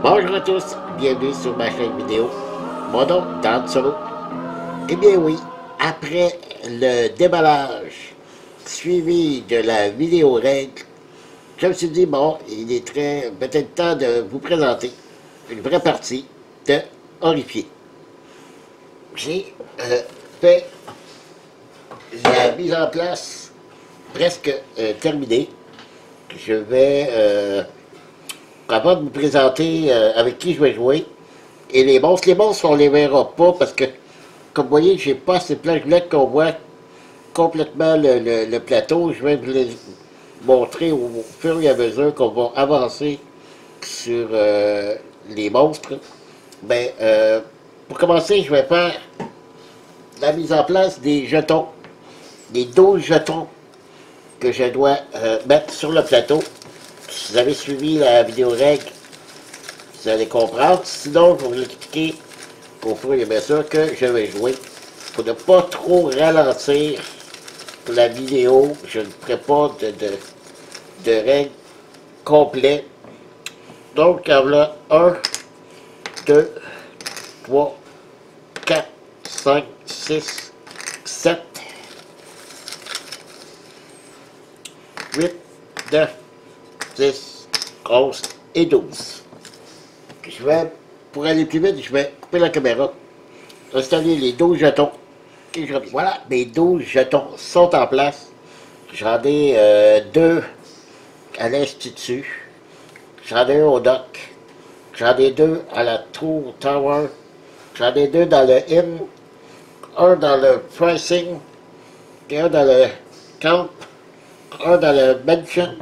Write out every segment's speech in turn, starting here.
Bonjour à tous, bienvenue sur ma chaîne vidéo. Mon nom est Dan Solo. Eh bien oui, après le déballage suivi de la vidéo règle, je me suis dit, bon, il est peut-être temps de vous présenter une vraie partie de Horrifié. J'ai fait la mise en place presque terminée. Je vais, avant de vous présenter avec qui je vais jouer, et les monstres, on les verra pas parce que, comme vous voyez, j'ai pas assez de place. Je voulais qu'on voit complètement le plateau. Je vais vous les montrer au fur et à mesure qu'on va avancer sur les monstres. Ben, pour commencer, je vais faire la mise en place des jetons, des 12 jetons que je dois mettre sur le plateau. Si vous avez suivi la vidéo règle, vous allez comprendre. Sinon, je vais vous expliquer au fur et à mesure que je vais jouer. Pour ne pas trop ralentir la vidéo, je ne ferai pas de règles complètes. Donc, en voilà 1, 2, 3, 4, 5, 6, 7, 8, 9, 10, 11 et 12. Je vais, pour aller plus vite, je vais couper la caméra, installer les 12 jetons. Voilà, mes 12 jetons sont en place. J'en ai 2 à l'Institut. J'en ai un au dock. J'en ai 2 à la Tour Tower. J'en ai 2 dans le Inn. Un dans le Pricing. Et un dans le Camp. Un dans le Mansion.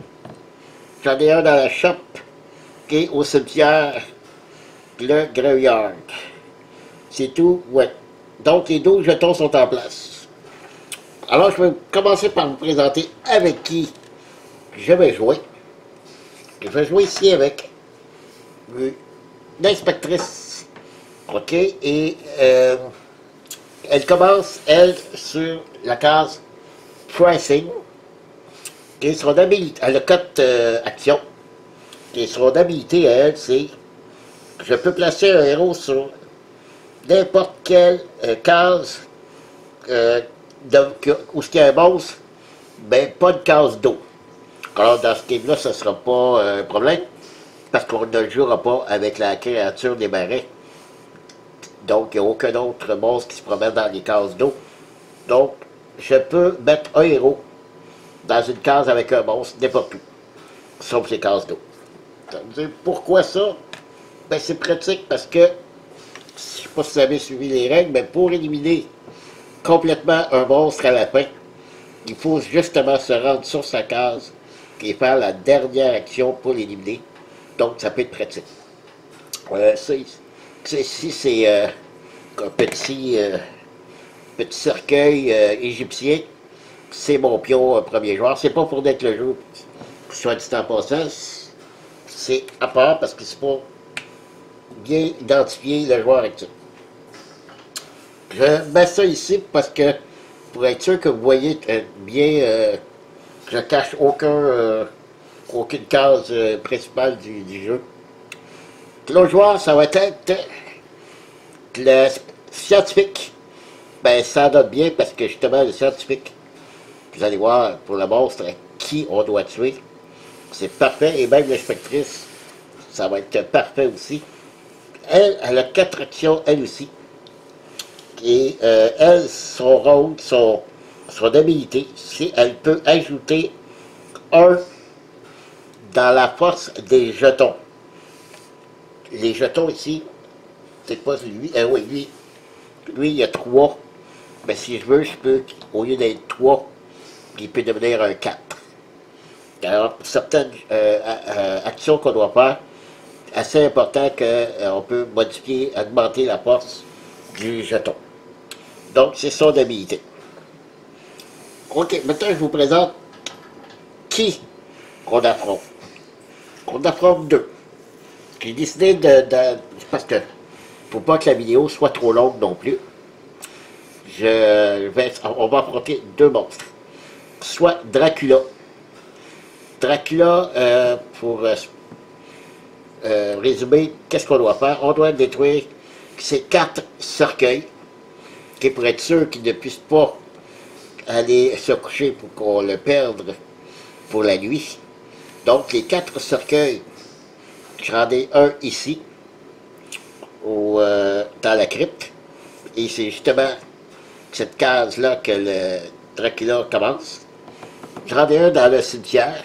J'en ai un dans la Shop. Et au cimetière, le Graveyard. C'est tout, ouais. Donc les 12 jetons sont en place. Alors je vais commencer par vous présenter avec qui je vais jouer. Je vais jouer ici avec l'inspectrice. OK? Et elle commence, elle, sur la case Pricing. Et son habilité, elle a 4 actions. Et son habilité, elle, c'est je peux placer un héros sur n'importe quelle case où il y a un monstre, ben pas de case d'eau. Alors dans ce game-là, ce ne sera pas un problème, parce qu'on ne jouera pas avec la créature des marais. Donc il n'y a aucun autre monstre qui se promène dans les cases d'eau. Donc je peux mettre un héros dans une case avec un monstre n'importe où, sauf les cases d'eau. Pourquoi ça? Ben c'est pratique parce que, je ne sais pas si vous avez suivi les règles, mais pour éliminer complètement un monstre à la fin, il faut justement se rendre sur sa case et faire la dernière action pour l'éliminer. Donc ça peut être pratique. Ici c'est un petit cercueil égyptien. C'est mon pion premier joueur. C'est pas pour être le jeu, soit dit en passant. C'est à part parce que c'est pour bien identifier le joueur actuel. Je mets ça ici parce que, pour être sûr que vous voyez bien, je cache aucune case principale du jeu. L'autre joueur, ça va être le scientifique. Ben, ça donne bien parce que justement, le scientifique, vous allez voir pour le monstre qui on doit tuer. C'est parfait, et même l'inspectrice, ça va être parfait aussi. Elle a 4 actions, elle aussi. Et elle, son rôle, son habilité, c'est elle peut ajouter 1 dans la force des jetons. Les jetons ici, c'est pas lui, oui, lui, il y a 3. Mais si je veux, je peux, au lieu d'être 3, il peut devenir un 4. Alors, pour certaines actions qu'on doit faire, assez important qu'on peut modifier, augmenter la force du jeton. Donc, c'est son habilité. Ok, maintenant je vous présente qui on affronte. On affronte 2. J'ai décidé parce que, faut pas que la vidéo soit trop longue non plus, on va affronter 2 monstres. Soit Dracula. Dracula, pour résumer, qu'est-ce qu'on doit faire? On doit détruire ces 4 cercueils, qui pour être sûr qu'ils ne puissent pas aller se coucher pour qu'on le perde pour la nuit. Donc les 4 cercueils, j'en ai un ici, dans la crypte, et c'est justement cette case-là que le Dracula commence. J'en ai un dans le cimetière,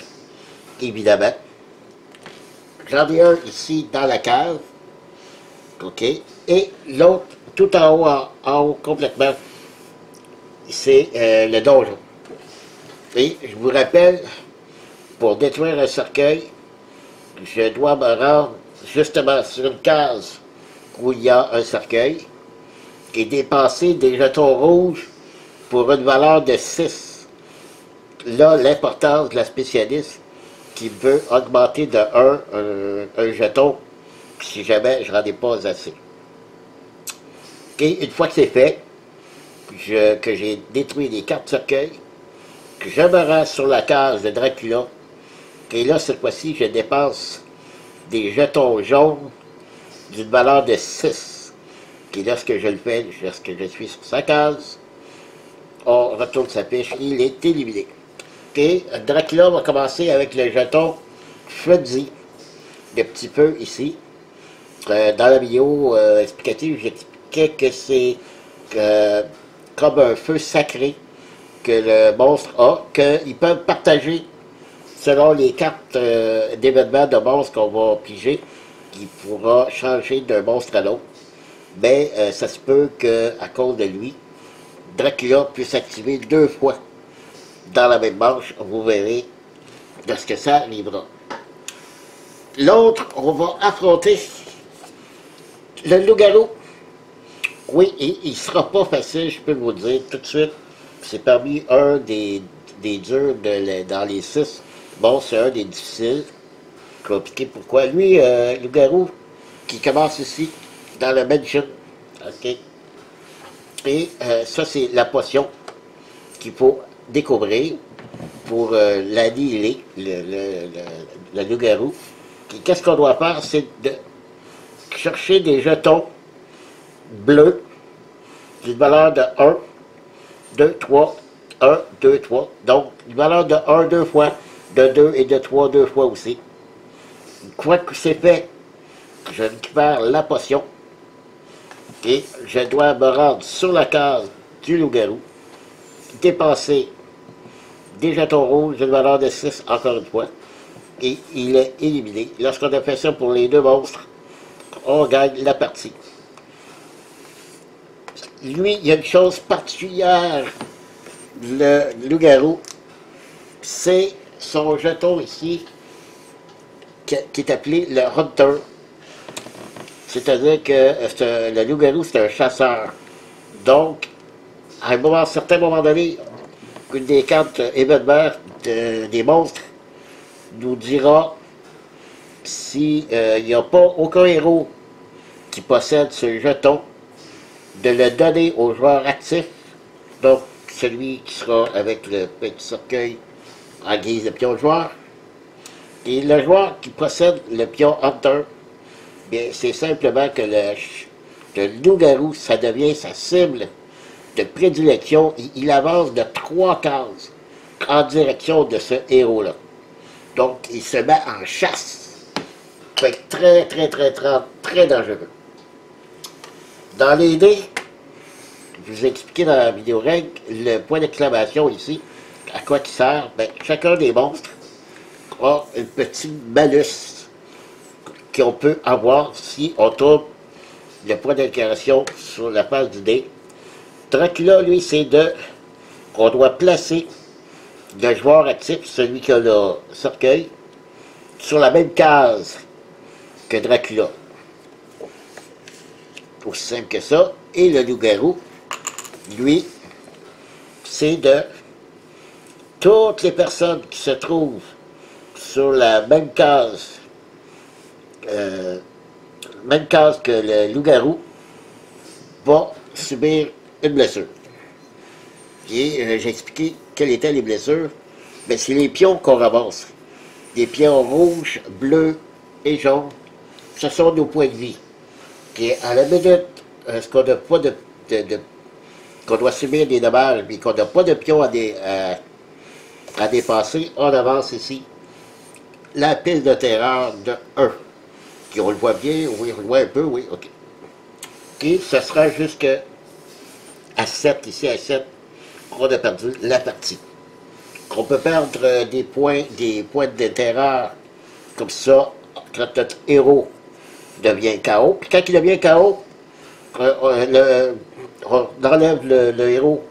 évidemment. J'en ai un ici dans la cave, ok, et l'autre tout en haut complètement, c'est le donjon. Et je vous rappelle, pour détruire un cercueil, je dois me rendre justement sur une case où il y a un cercueil et dépenser des jetons rouges pour une valeur de 6. Là, l'importance de la spécialiste qui veut augmenter de 1 un jeton si jamais je n'en ai pas assez. Et une fois que c'est fait, que j'ai détruit les 4 cercueils, que je me rends sur la case de Dracula, et là, cette fois-ci, je dépense des jetons jaunes d'une valeur de 6. Et lorsque je le fais, lorsque je suis sur sa case, on retourne sa fiche, il est éliminé. Et Dracula va commencer avec le jeton Freddy, le petit peu ici. Dans la vidéo explicative, j'expliquais que c'est comme un feu sacré que le monstre a, qu'ils peuvent partager selon les cartes d'événements de monstres qu'on va piger, qui pourra changer d'un monstre à l'autre. Mais ça se peut qu'à cause de lui, Dracula puisse activer 2 fois dans la même manche. Vous verrez de ce que ça arrivera. L'autre, on va affronter le loup-garou. Oui, et il ne sera pas facile, je peux vous le dire tout de suite. C'est parmi un des durs dans les 6. Bon, c'est un des difficiles. Compliqué. Pourquoi? Lui, loup-garou, qui commence ici, dans le mansion. OK? Et ça, c'est la potion qu'il faut découvrir pour l'annihiler, le loup-garou. Qu'est-ce qu'on doit faire? C'est de chercher des jetons bleus d'une valeur de 1, 2, 3, 1, 2, 3. Donc, une valeur de 1 2 fois, de 2 et de 3 2 fois aussi. Une fois que c'est fait, je récupère la potion et je dois me rendre sur la case du loup-garou, dépenser des jetons rouges d'une valeur de 6 encore une fois, et il est éliminé. Lorsqu'on a fait ça pour les 2 monstres, on gagne la partie. Lui, il y a une chose particulière, le loup-garou, c'est son jeton ici, qui est appelé le Hunter. C'est-à-dire que le loup-garou, c'est un chasseur. Donc, à un certain moment donné, une des cartes événements des monstres nous dira s'il n'y a pas aucun héros qui possède ce jeton, de le donner au joueur actif, donc celui qui sera avec le petit cercueil en guise de pion joueur. Et le joueur qui possède le pion Hunter, bien, c'est simplement que le loup-garou, ça devient sa cible de prédilection. Il avance de 3 cases en direction de ce héros-là. Donc, il se met en chasse. Ça peut être très, très, très, très, très dangereux. Dans les dés, je vous ai expliqué dans la vidéo règle, le point d'exclamation ici, à quoi il sert. Bien, chacun des monstres a un petit malus qu'on peut avoir si on tourne le point d'exclamation sur la face du dé. Dracula, lui, c'est qu'on doit placer le joueur actif, celui qui a le cercueil, sur la même case que Dracula. Aussi simple que ça. Et le loup-garou, lui, c'est de toutes les personnes qui se trouvent sur la même case que le loup-garou va subir une blessure. Et j'ai expliqué quelles étaient les blessures. Mais c'est les pions qu'on ramasse. Des pions rouges, bleus et jaunes ce sont nos points de vie. Et à la minute, est-ce qu'on n'a pas qu'on doit subir des dommages, mais qu'on n'a pas de pion à dépasser, on avance ici. La pile de terreur de 1. Puis on le voit bien, oui, on le voit un peu, oui, ok. Et ce sera jusqu'à 7, ici à 7, qu'on a perdu la partie. On peut perdre des points de terreur comme ça quand notre héros devient KO. Puis quand il devient KO, on enlève le héros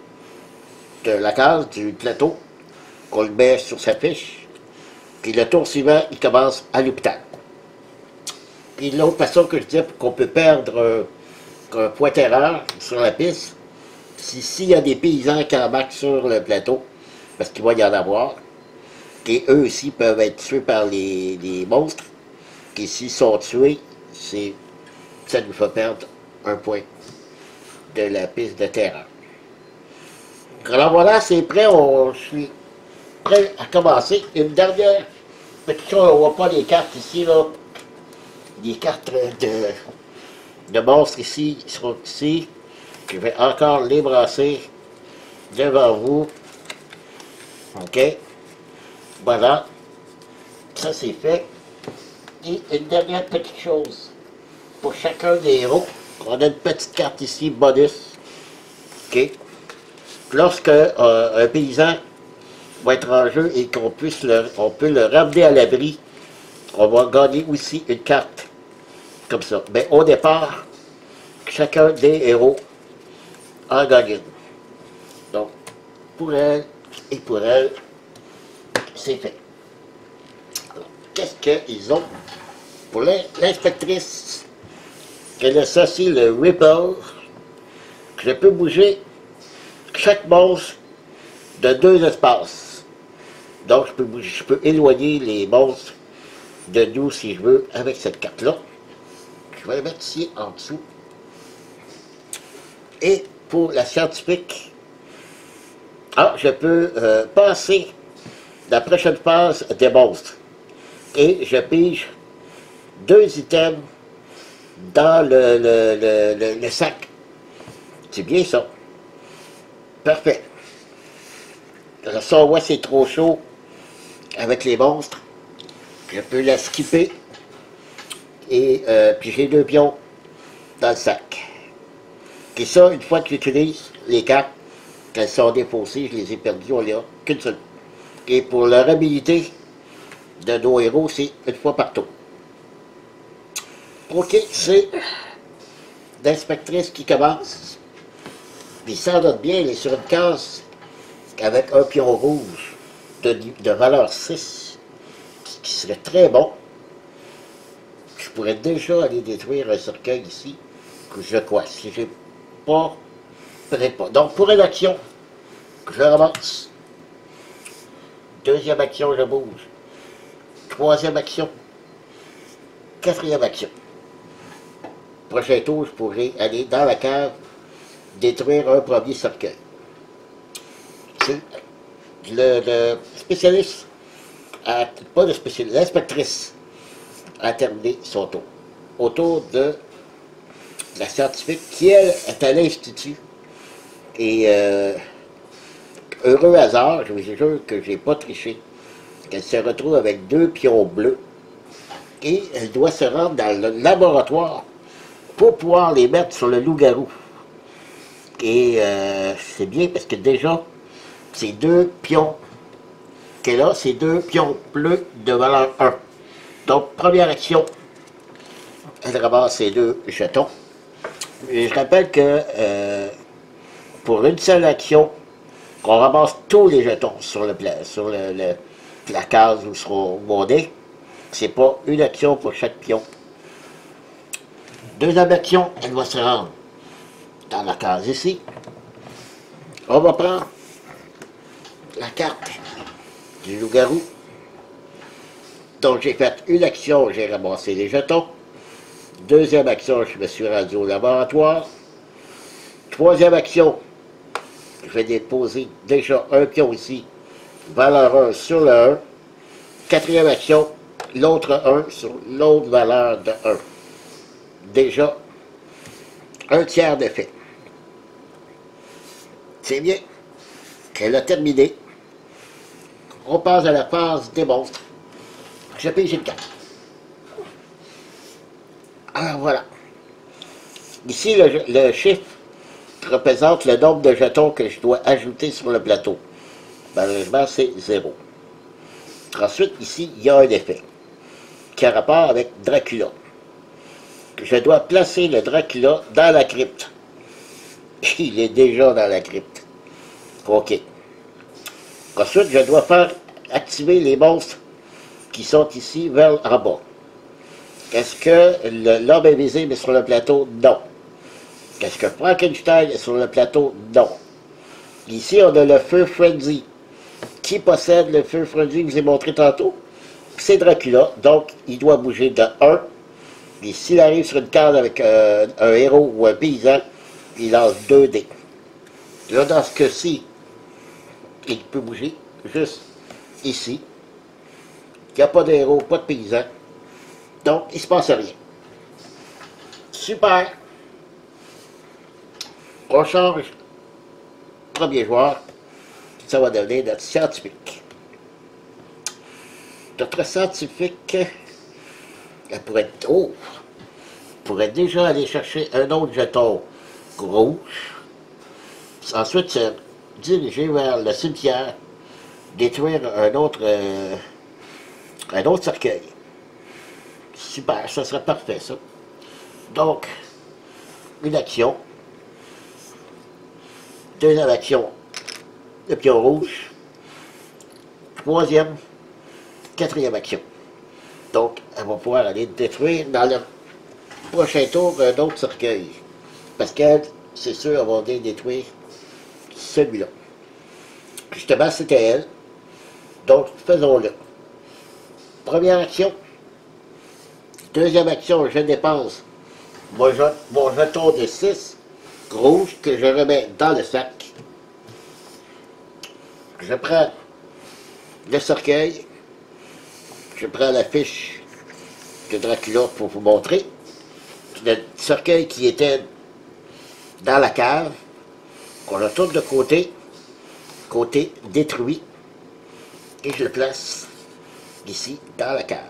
de la case, du plateau, qu'on le met sur sa fiche. Puis le tour suivant, il commence à l'hôpital. Puis l'autre façon que je dis qu'on peut perdre un point terreur sur la piste, s'il y a des paysans qui embarquent sur le plateau, parce qu'il va y en avoir, et eux aussi peuvent être tués par les monstres, et s'ils sont tués, ça nous fait perdre un point de la piste de terreur. Alors voilà, c'est prêt, je suis prêt à commencer. Une dernière petite chose, on ne voit pas les cartes ici, là. Les cartes de monstres ici sont ici. Je vais encore les brasser devant vous. OK. Voilà. Ça, c'est fait. Et une dernière petite chose. Pour chacun des héros, on a une petite carte ici, bonus. OK. Lorsque un paysan va être en jeu et qu'on peut le ramener à l'abri, on va gagner aussi une carte comme ça. Mais au départ, chacun des héros en gagne une. Donc, pour elle et pour elle, c'est fait. Qu'est-ce qu'ils ont? Pour l'inspectrice, elle associe le Ripple. Je peux bouger chaque monstre de 2 espaces. Donc, je peux éloigner les monstres de nous si je veux avec cette carte-là. Je vais la mettre ici en dessous. Et pour la scientifique, je peux passer la prochaine phase des monstres. Et je pige 2 items dans le sac. C'est bien ça. Parfait. Ça, on voit c'est trop chaud avec les monstres. Je peux la skipper. Et puis j'ai 2 pions dans le sac. Et ça, une fois que j'utilise les cartes, qu'elles sont défaussées, je les ai perdues, on les a qu'une seule. Et pour leur habilité de nos héros, c'est une fois par tour. Ok, c'est l'inspectrice qui commence. Puis ça note bien, elle est sur une case avec un pion rouge de valeur 6, qui serait très bon. Je pourrais déjà aller détruire un cercueil ici, que je crois, si j'ai pas, peut-être pas. Donc pour une action, je ramasse. Deuxième action, je bouge. Troisième action. Quatrième action. Prochain tour, je pourrais aller dans la cave, détruire un premier cercueil. Le spécialiste, pas le spécialiste, l'inspectrice a terminé son tour. Autour de la scientifique qui, elle, est à l'Institut. Et heureux hasard, je vous jure que je n'ai pas triché, qu'elle se retrouve avec 2 pions bleus. Et elle doit se rendre dans le laboratoire pour pouvoir les mettre sur le loup-garou. Et c'est bien parce que déjà, ces 2 pions qu'elle a, c'est 2 pions bleus de valeur 1. Donc, première action, elle ramasse ces 2 jetons. Et je rappelle que pour une seule action, on ramasse tous les jetons sur la case où seront montés. C'est pas une action pour chaque pion. Deuxième action, elle va se rendre dans la case ici. On va prendre la carte du loup-garou. Donc j'ai fait une action, j'ai ramassé les jetons. Deuxième action, je me suis rendu au laboratoire. Troisième action, je vais déposer déjà un pion ici, valeur 1 sur le 1. Quatrième action, l'autre 1 sur l'autre valeur de 1. déjà un tiers de fait. C'est bien qu'elle a terminé. On passe à la phase des monstres. Je pige une carte. Alors voilà. Ici, le chiffre représente le nombre de jetons que je dois ajouter sur le plateau. Malheureusement, c'est 0. Ensuite, ici, il y a un effet qui a rapport avec Dracula. Je dois placer le Dracula dans la crypte. Il est déjà dans la crypte. OK. Ensuite, je dois faire activer les monstres qui sont ici vers en bas. Est-ce que l'homme invisible est sur le plateau? Non. Est-ce que Frankenstein est sur le plateau? Non. Ici, on a le feu Frenzy. Qui possède le feu Frenzy que je vous ai montré tantôt? C'est Dracula, donc il doit bouger de 1. Et s'il arrive sur une carte avec un héros ou un paysan, il lance 2 dés. Là, dans ce cas-ci, il peut bouger juste ici. Il n'y a pas de héros, pas de paysan. Donc, il ne se passe rien. Super. On change. Premier joueur. Ça va devenir notre scientifique. Notre scientifique, elle pourrait pourrait déjà aller chercher un autre jeton rouge. Ensuite, se diriger vers le cimetière, détruire un autre cercueil. Super, ça serait parfait, ça. Donc, une action. Deuxième action, le pion rouge. Troisième, quatrième action. Donc, elle va pouvoir aller détruire dans le prochain tour un autre cercueil. Parce qu'elle, c'est sûr, elle va venir détruire celui-là. Justement, c'était elle. Donc, faisons-le. Première action. Deuxième action, je dépense mon jeton de 6 rouge que je remets dans le sac. Je prends le cercueil. Je prends la fiche de Dracula pour vous montrer. Le cercueil qui était dans la cave. On le tourne de côté détruit. Et je le place ici dans la cave.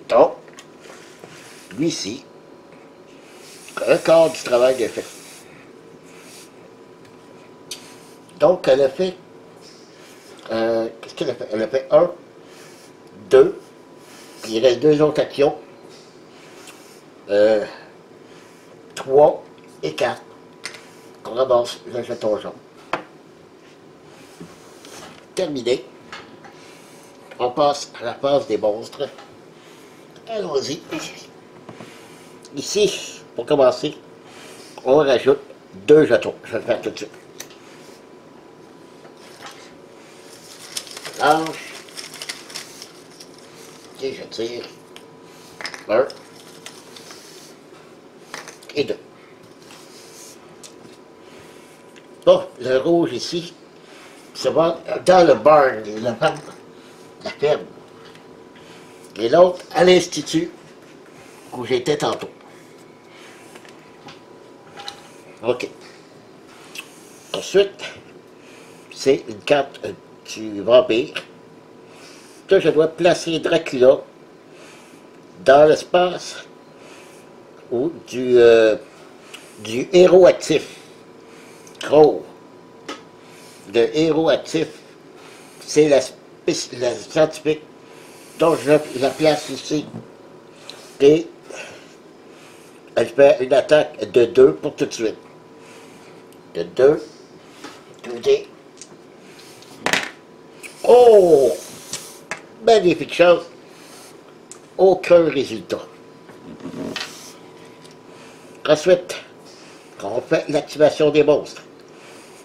Donc, lui ici, un quart du travail est fait. Donc, elle a fait, qu'est-ce qu'elle a fait? Elle a fait 1, 2, puis il reste 2 autres actions, 3 et 4, qu'on ramasse le jeton jaune. Terminé. On passe à la phase des monstres. Allons-y. Ici, pour commencer, on rajoute 2 jetons. Je vais le faire tout de suite. Lâche. Et je tire. 1 et 2. Bon, le rouge ici, ça va dans le barn, la ferme. Et l'autre à l'institut où j'étais tantôt. OK. Ensuite, c'est une carte du vampire. Là, je dois placer Dracula dans l'espace ou du héros actif. Gros. Le héros actif, c'est la scientifique. Donc, je la place ici. Et elle fait une attaque de 2 pour tout de suite. De 2. 2D. Oh! Magnifique chose. Aucun résultat. Ensuite, on fait l'activation des monstres.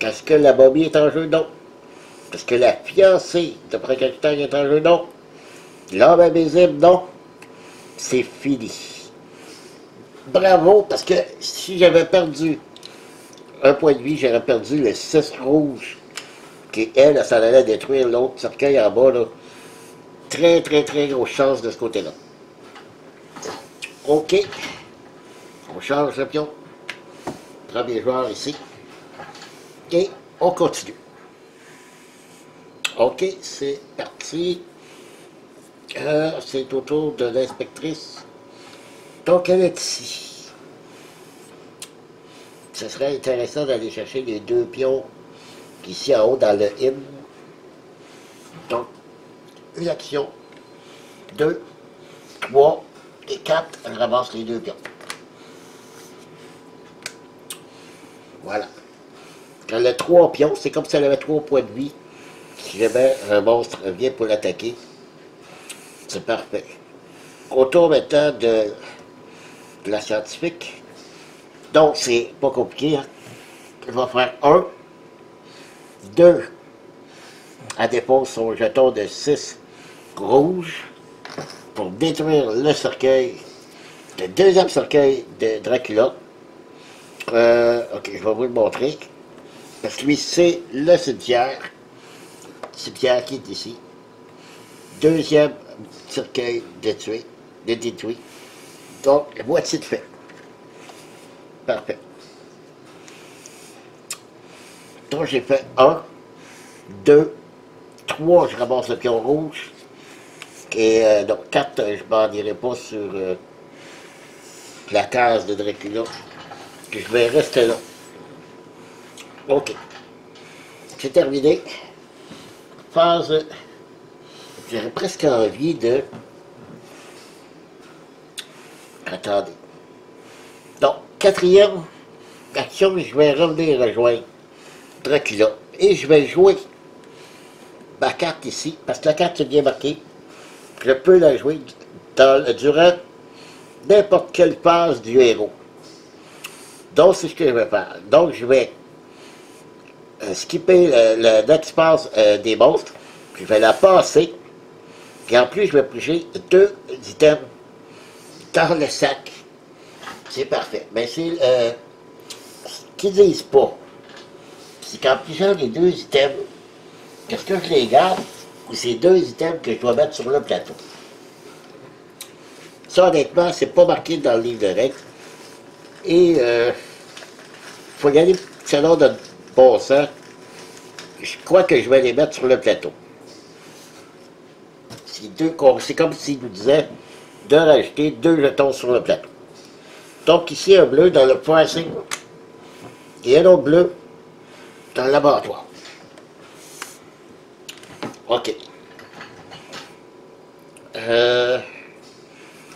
Est-ce que la momie est en jeu? Non. Est-ce que la fiancée de Frankenstein est en jeu? Non. L'homme invisible? Non. C'est fini. Bravo, parce que si j'avais perdu un point de vie, j'aurais perdu le 6 rouge. Qui, elle, ça allait détruire l'autre cercueil en bas, là. Très, très, très grosse chance de ce côté-là. OK. On change le pion. Premier joueur ici. Et on continue. OK, c'est parti. C'est au tour de l'inspectrice. Donc, elle est ici. Ce serait intéressant d'aller chercher les deux pions ici en haut dans le in. Donc, une action, 2, 3 et 4, elle ramasse les deux pions. Voilà. Quand elle a 3 pions, c'est comme si elle avait 3 points de vie. Si jamais un monstre vient pour l'attaquer, c'est parfait. Au tour maintenant de la scientifique. Donc, c'est pas compliqué. Hein? Je vais faire 1, 2. Elle dépose son jeton de 6 rouge pour détruire le cercueil, le deuxième cercueil de Dracula. Ok, je vais vous le montrer. Parce que lui, c'est le cimetière. Cimetière qui est ici. Deuxième cercueil détruit. Donc, la moitié de fait. Parfait. Donc, j'ai fait 1, 2, 3, je ramasse le pion rouge. Et donc, 4, je ne m'en irai pas sur la case de Dracula. Je vais rester là. OK. C'est terminé. Phase. J'aurais presque envie de. Attendez. Donc, quatrième action, je vais revenir rejoindre Dracula. Et je vais jouer ma carte ici, parce que la carte est bien marquée. Je peux la jouer durant n'importe quelle phase du héros. Donc, c'est ce que je vais faire. Donc, je vais skipper le next phase des monstres. Je vais la passer. Et en plus, je vais piger 2 items dans le sac. C'est parfait. Mais c'est ce qu'ils disent pas. C'est qu'en pigeant les 2 items, qu'est-ce que je les garde, ou c'est 2 items que je dois mettre sur le plateau. Ça, honnêtement, c'est pas marqué dans le livre de règles. Et faut y aller selon notre bon sens. Je crois que je vais les mettre sur le plateau. C'est comme s'il nous disait de rajouter 2 jetons sur le plateau. Donc ici, un bleu dans le pricing et un autre bleu dans le laboratoire. OK.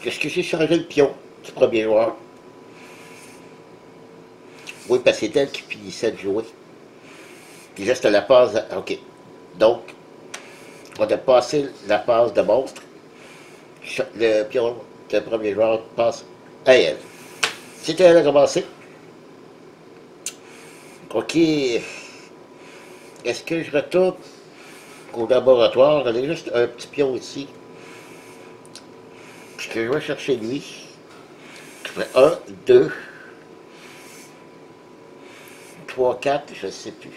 Est-ce que j'ai changé le pion du premier joueur? Oui, parce que c'est elle qui finissait de jouer. Puis là, c'était la phase. OK. Donc, on a passé la phase de monstre. Le pion du premier joueur passe à elle. C'était elle à commencer. OK. Est-ce que je retourne au laboratoire? Il y a juste un petit pion ici. Est-ce que je vais chercher lui? Je fais 1, 2, 3, 4, je ne sais plus.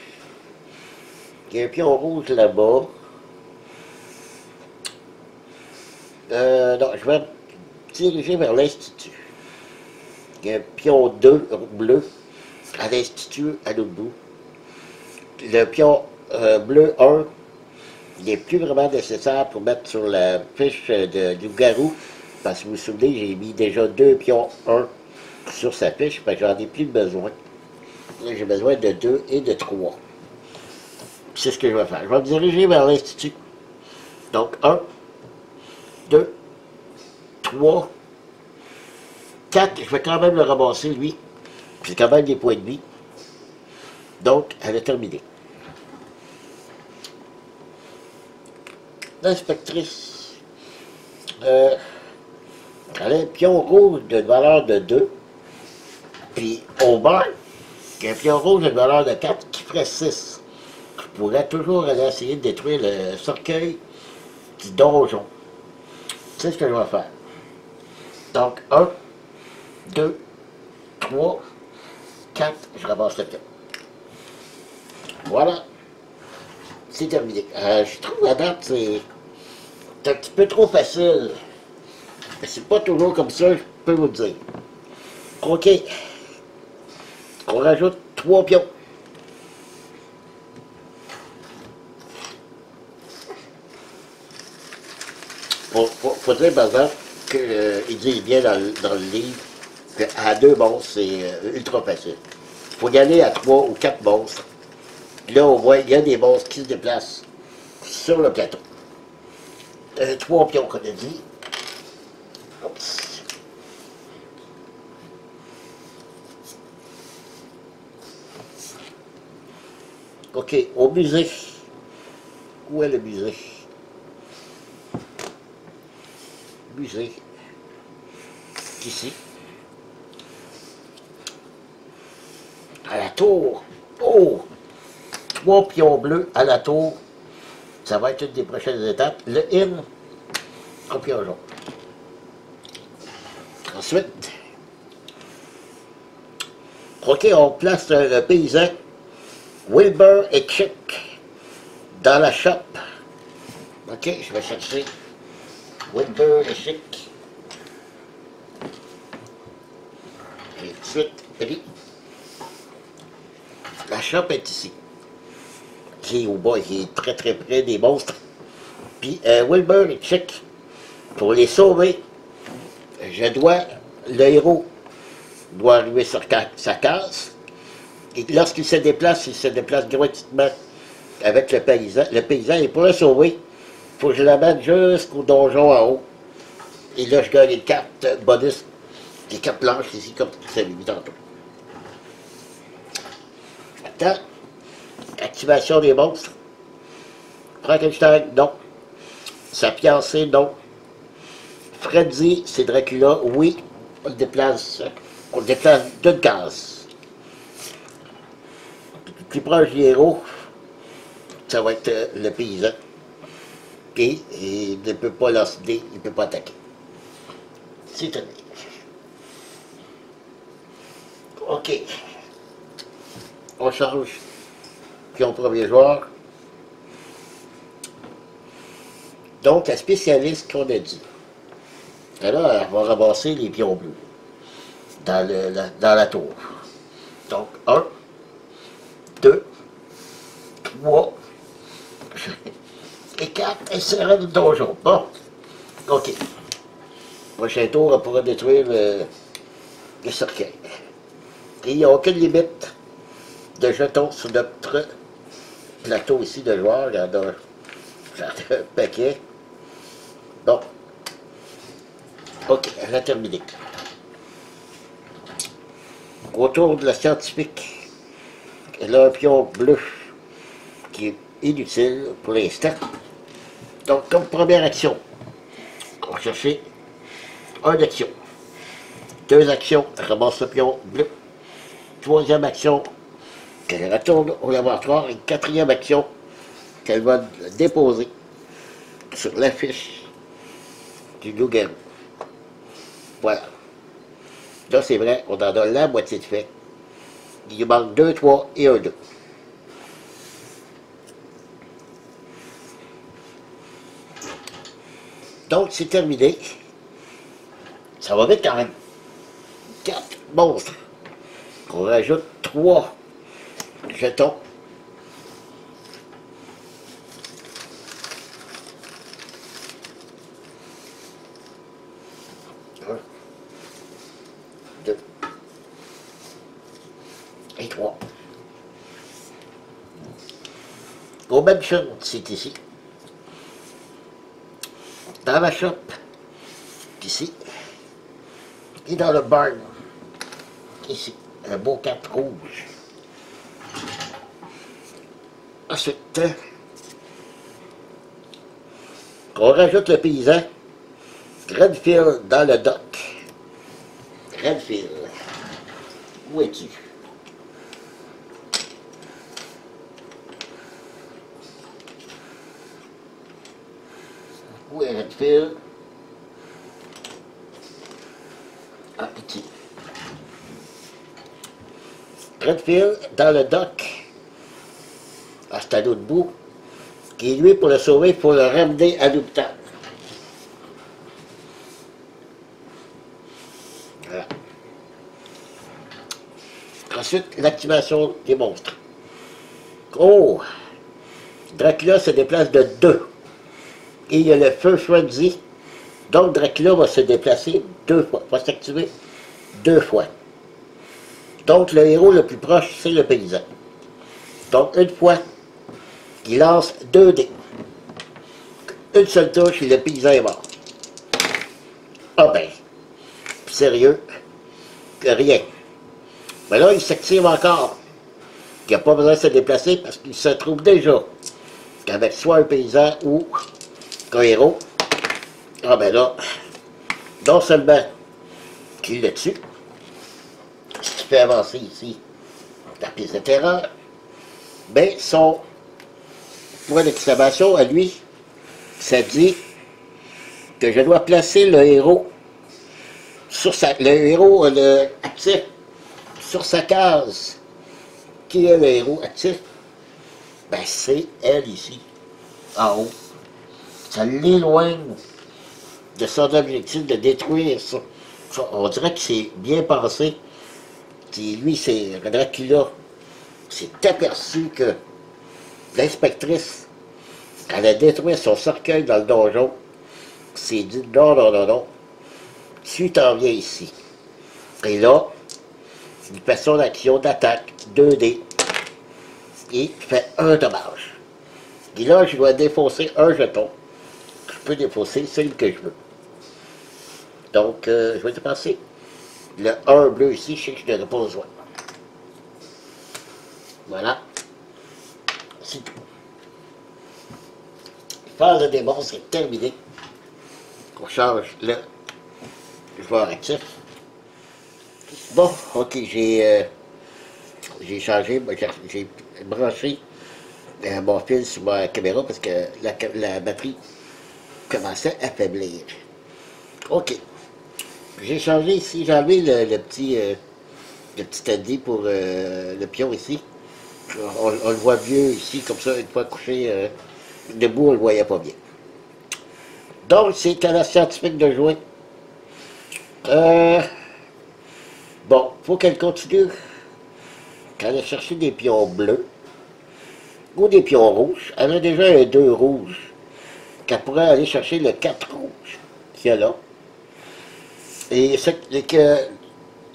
Il y a un pion rouge là-bas. Non, je vais me diriger vers l'Institut. Il y a un pion 2 bleu à l'Institut à l'autre bout. Le pion bleu 1, il n'est plus vraiment nécessaire pour mettre sur la fiche du garou. Parce que vous vous souvenez, j'ai mis déjà 2 pions 1 sur sa fiche, parce que j'en ai plus besoin. J'ai besoin de 2 et de 3. C'est ce que je vais faire. Je vais me diriger vers l'Institut. Donc, 1, 2, 3, 4. Je vais quand même le ramasser, lui. C'est quand même des points de vie. Donc, elle est terminée. L'inspectrice. Elle a un pion rouge de valeur de 2. Puis, au bas, il y a un pion rouge de valeur de 4 qui ferait 6. Je pourrais toujours aller essayer de détruire le cercueil du donjon. C'est ce que je vais faire. Donc, 1, 2, 3, 4, je ramasse le pion. Voilà. C'est terminé. Je trouve la date, c'est un petit peu trop facile. C'est pas toujours comme ça, je peux vous le dire. OK. On rajoute 3 pions. Faut dire, par exemple, qu'il dit bien dans le livre qu'à 2 monstres, c'est ultra facile. Il faut y aller à 3 ou 4 monstres. Là, au moins, il y a des monstres qui se déplacent sur le plateau. 3 pions qu'on a dit. Oups. OK, au musée. Où est le musée? Musée. Ici. À la tour. Oh! 3 pions bleus à la tour. Ça va être une des prochaines étapes. Le in, 3 pions jaunes. Ensuite, OK, on place le paysan Wilbur et Chick dans la shop. OK, je vais chercher Wilbur et Chick. Et tout de suite pris. La shop est ici. Qui, au bas, qui est très très près des monstres. Puis Wilbur et Chick, pour les sauver, le héros doit arriver sur sa case. Et lorsqu'il se déplace, il se déplace gratuitement avec le paysan. Le paysan, et pour le sauver, il faut que je l'amène jusqu'au donjon en haut. Et là, je gagne les cartes bonus, les cartes blanches ici, comme ça vu tantôt. Attends. Activation des monstres. Frankenstein, non. Sapiensé, non. Freddy, c'est Dracula, oui. On le déplace d'une case. Plus proche du héros, ça va être le paysan. Et il ne peut pas lancer des dés, il ne peut pas attaquer. C'est terminé. OK. On change. Pion premier joueur. Donc, la spécialiste qu'on a dit. Alors, elle va ramasser les pions bleus dans la tour. Donc, 1, 2, 3 et 4, elle sera le donjon. Bon, OK. Prochain tour, on pourra détruire le cercueil. Et il n'y a aucune limite de jetons sur notre plateau ici de joueurs. Il y en a un paquet. Bon. OK, elle a terminé. Autour de la scientifique, elle a un pion bleu qui est inutile pour l'instant. Donc, comme première action, on va chercher une action. 2 actions, elle ramasse le pion bleu. 3e action, qu'elle retourne au laboratoire. Et 4e action, qu'elle va déposer sur l'affiche du loup-garou. Voilà. Là, c'est vrai, on en a la moitié de fait. Il manque 2, 3 et 1, 2. Donc, c'est terminé. Ça va vite quand même. 4 monstres. On rajoute 3 jetons. Un, 2 et 3. Au mansion, c'est ici. Dans la shop, ici. Et dans le barn, ici. Un beau 4 rouge. Ensuite, on rajoute le paysan. Redfield dans le dock. Redfield. Où es-tu? Où est Redfield? Ah, ici. Redfield dans le dock. Ah, c'est à l'autre bout. Qui, lui, pour le sauver, il faut le ramener à l'hôpital. Ensuite, l'activation des monstres. Oh! Dracula se déplace de 2. Et il y a le feu choisi. Donc Dracula va se déplacer 2 fois. Va s'activer 2 fois. Donc le héros le plus proche, c'est le paysan. Donc une fois, il lance 2 dés. Une seule touche et le paysan est mort. Ah ben, sérieux, rien. Mais là, il s'active encore. Il n'a pas besoin de se déplacer parce qu'il se trouve déjà qu'avec soit un paysan ou un héros. Ah ben là, non seulement qu'il le tue, ce qui fait avancer ici la pièce de terreur, mais son point d'exclamation à lui, ça dit que je dois placer le héros sur le héros actif sur sa case. Qui est le héros actif? Ben c'est elle ici, en haut. Ça l'éloigne de son objectif de détruire ça. On dirait que c'est bien pensé. Lui, c'est Dracula, s'est aperçu que l'inspectrice, elle a détruit son cercueil dans le donjon, s'est dit non, non, non, non, tu t'en viens ici. Et là, il fait son action d'attaque 2D et fait un dommage. Et là, je dois défausser un jeton. Je peux défausser celui que je veux. Donc, je vais dépenser le 1 bleu ici, je sais que je n'aurai pas besoin. Voilà. C'est tout. Phase de démon, c'est terminé. On change le joueur actif. Bon, ok, j'ai changé, j'ai branché mon fil sur ma caméra parce que la batterie commençait à faiblir. Ok. J'ai changé ici, j'ai enlevé le petit standy pour le pion ici. On le voit mieux ici, comme ça, une fois couché debout, on ne le voyait pas bien. Donc, c'est à la scientifique de jouer. Bon, faut qu'elle continue. Qu'elle aille chercher des pions bleus ou des pions rouges. Elle a déjà un 2 rouge. Qu'elle pourrait aller chercher le 4 rouge qu'il y a là. Et que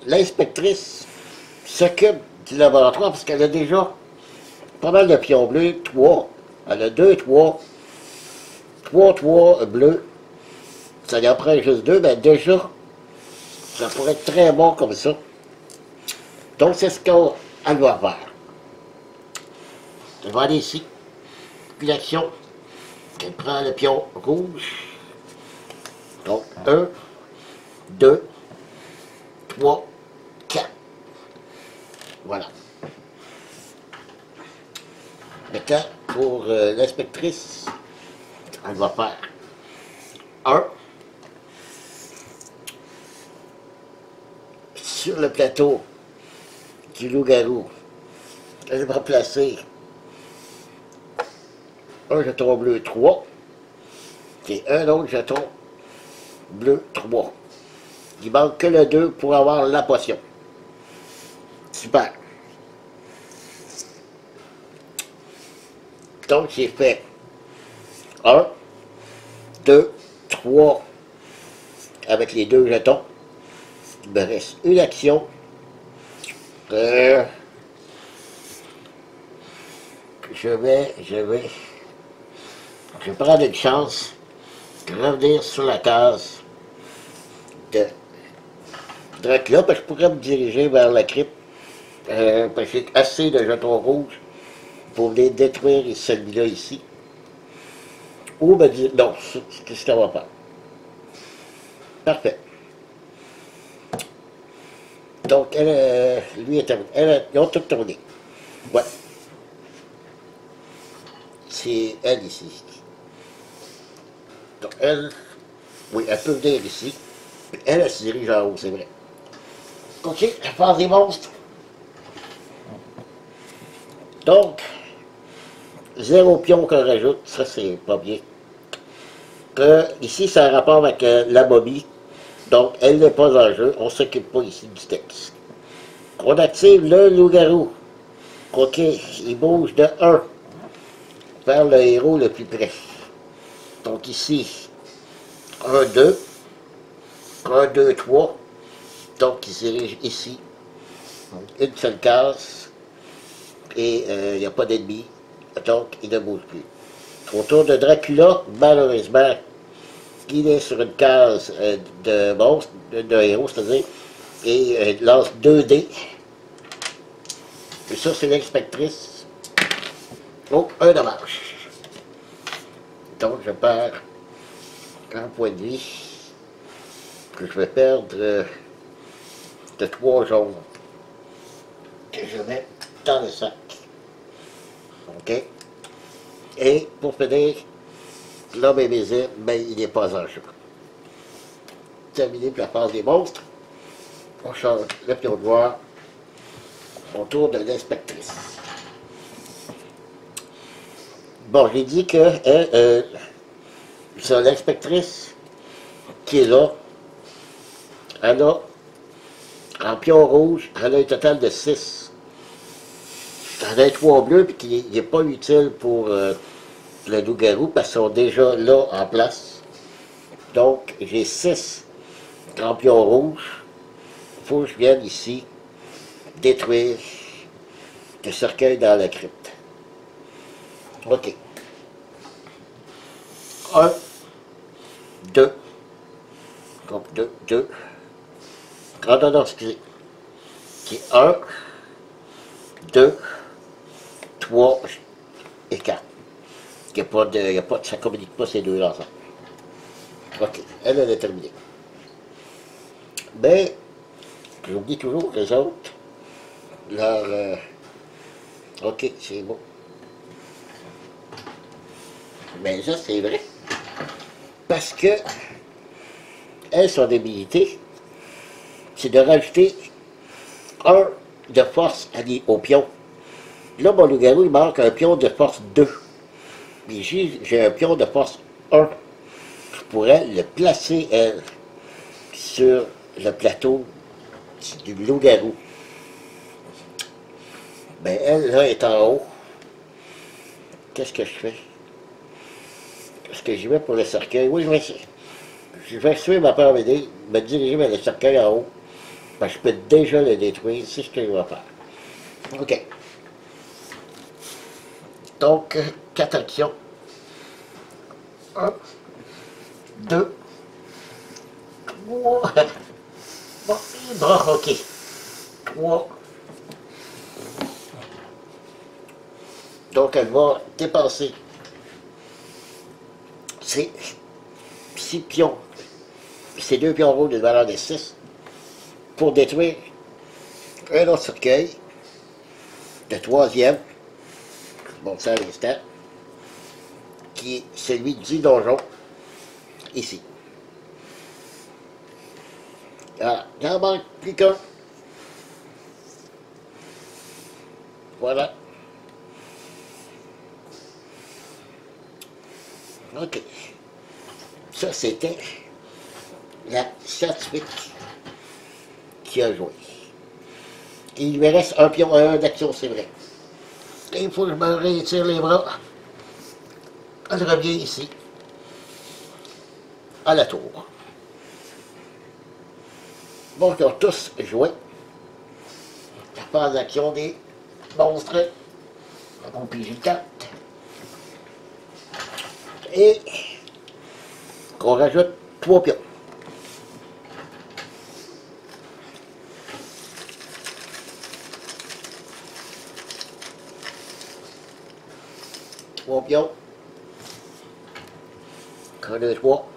l'inspectrice s'occupe du laboratoire parce qu'elle a déjà pas mal de pions bleus, 3. Elle a 2, 3 bleus. Ça y en prend juste 2, mais déjà, ça pourrait être très bon comme ça. Donc, c'est ce qu'elle doit faire. Elle va aller ici. Puis l'action, elle prend le pion rouge. Donc, 1, 2, 3, 4. Voilà. Maintenant, pour l'inspectrice, elle va faire 1. Sur le plateau du loup-garou, elle va placer un jeton bleu 3 et un autre jeton bleu 3. Il manque que le 2 pour avoir la potion. Super. Donc j'ai fait 1, 2, 3 avec les 2 jetons. Il me reste une action. Je vais prendre une chance de revenir sur la case de Dracula, parce que je pourrais me diriger vers la crypte, parce que j'ai assez de jetons rouges pour venir détruire celui-là ici. Ou me dire, non, c'est ce qu'on va faire. Parfait. Donc, lui est terminé. Ils ont tout tourné. Ouais. C'est elle ici. Donc, elle, oui, elle peut venir ici. Elle se dirige en haut, c'est vrai. Ok, la phase des monstres. Donc, 0 pion qu'on rajoute, ça c'est pas bien. Ici, ça a rapport avec la momie. Donc, elle n'est pas en jeu. On ne s'occupe pas ici du texte. On active le loup-garou. OK, il bouge de 1 vers le héros le plus près. Donc ici, 1, 2, 1, 2, 3. Donc il se dirige ici. Une seule case. Et il n'y a pas d'ennemi. Donc il ne bouge plus. Autour de Dracula, malheureusement, il est sur une case de monstre, de héros, c'est-à-dire, et il lance 2 dés. Et ça, c'est l'inspectrice. Oh, un dommage. Donc, je perds un point de vie que je vais perdre de 3 jaunes que je mets dans le sac. OK? Et pour finir, l'homme invisible, mais il n'est pas en jeu. Terminé pour la phase des monstres. On change le pion de voir autour de l'inspectrice. Bon, j'ai dit que c'est l'inspectrice qui est là. Elle a, en pion rouge, elle a un total de 6. Elle a un 3 bleu, puis qui n'est pas utile pour le loup-garou, parce qu'ils sont déjà là en place. Donc, j'ai 6 en pion rouge. Il faut que je vienne ici détruire le cercueil dans la crypte. OK. 1, 2. Donc 2, 2. Non, excusez. C'est 1, 2, 3 et 4. Il n'y a pas ça ne communique pas ces deux-là ensemble. OK. Elle est terminée. Mais, j'oublie toujours les autres. Leur... OK, c'est bon. Mais ça, c'est vrai. Parce que, elles, son habilité, c'est de rajouter 1 de force au pion. Là, mon loup-garou, il manque un pion de force 2. Mais j'ai un pion de force 1. Je pourrais le placer, elle, sur le plateau du loup-garou. Ben, elle, là, est en haut. Qu'est-ce que je fais? Est-ce que j'y vais pour le cercueil? Oui, je vais suivre ma peur m'aider, me diriger vers le cercueil en haut. Ben, je peux déjà le détruire, c'est ce que je vais faire. OK. Donc, 4 actions. 1, 2, 3. Bon, OK. 3. Donc, elle va dépenser ces 6 pions, ces 2 pions rouges de valeur de 6, pour détruire un autre cercueil, le 3e, bon, ça à l'instant, qui est celui du donjon, ici. Ah, il en manque plus qu'un. Voilà. OK. Ça, c'était la scientifique qui a joué. Et il lui reste un pion, un d'action, c'est vrai. Et il faut que je me rétire les bras. Elle revient ici, à la tour. Bon, ils ont tous joué. La phase d'action des monstres. On pige 4. Et on rajoute 3 pions. Trois pions. 1, 2, 3.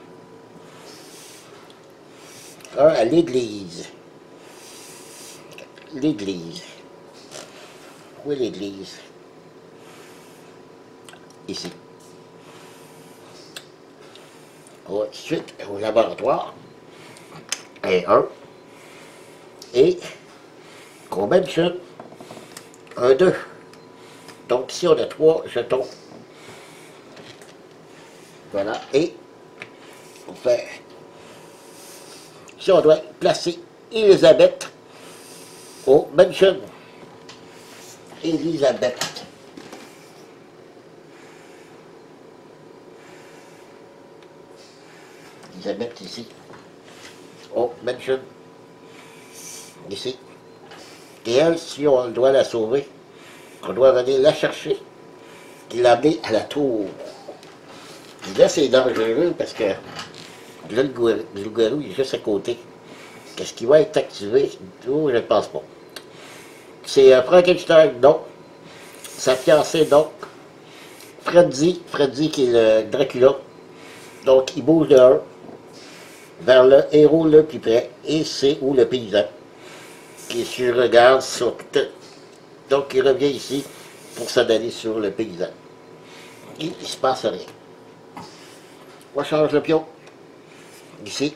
Un à l'église. L'église. Où est l'église? Ici. On va tout de suite au laboratoire. Et 1. Et combien de chutes? 1, 2. Donc ici on a 3 jetons. Voilà. Et on fait... Ici on doit placer Elisabeth Oh, Mansion. Elisabeth. Elisabeth ici. Oh, Mansion. Ici. Et elle, si on doit la sauver, on doit venir la chercher et l'amener à la tour. Puis là, c'est dangereux parce que là, le loup-garou est juste à côté. Qu'est-ce qui va être activé? Oh, je ne pense pas. C'est Frankenstein, non. Sa fiancée, non. Freddy qui est le Dracula. Donc, il bouge de 1 vers le héros le plus près. Et c'est où le paysan qui, si je regarde, saute. Donc, il revient ici pour s'en aller sur le paysan. Et il ne se passe rien. On change le pion. Ici.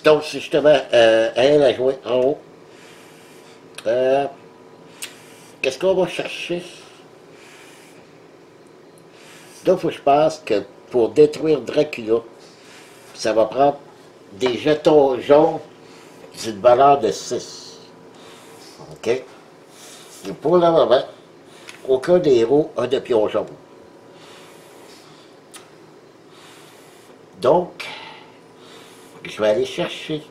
Donc, justement, elle a joué en haut. Qu'est-ce qu'on va chercher? Donc, il faut que je pense que pour détruire Dracula, ça va prendre des jetons jaunes d'une valeur de 6. OK? Et pour le moment, aucun des héros a de pion jaune. Donc, je vais aller chercher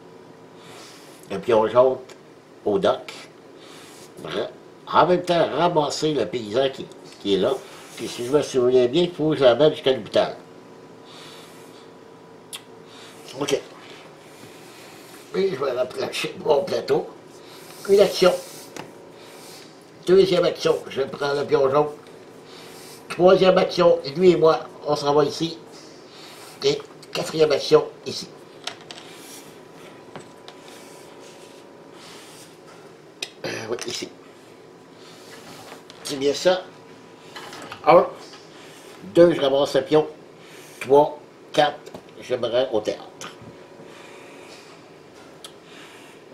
le pion jaune au dock. En même temps, ramasser le paysan qui est là. Puis si je me souviens bien, il faut que je l'amène jusqu'à l'hôpital. OK. Et je vais rapprocher mon plateau. Une action. Deuxième action, je prends le pion jaune. Troisième action, lui et moi, on s'en va ici. Et quatrième action, ici. Oui, ici. C'est bien ça. 1, 2, je ramasse le pion. 3, 4, je me rends au théâtre.